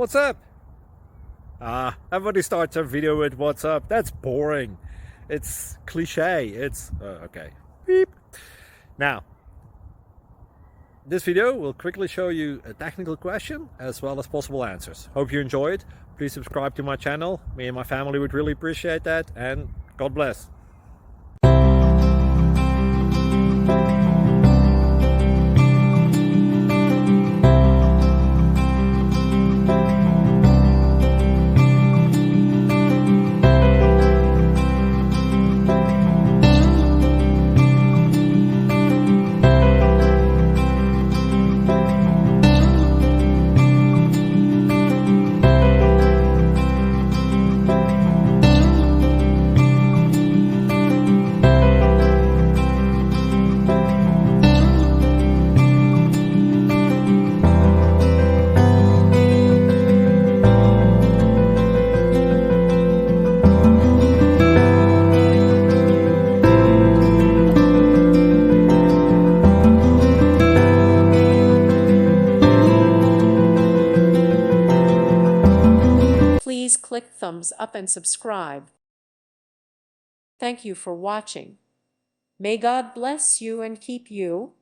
What's up? Everybody starts their video with what's up. That's boring. It's cliche. It's okay. Beep. Now, this video will quickly show you a technical question as well as possible answers. Hope you enjoy it. Please subscribe to my channel. Me and my family would really appreciate that, and God bless. Please click thumbs up and subscribe. Thank you for watching. May God bless you and keep you.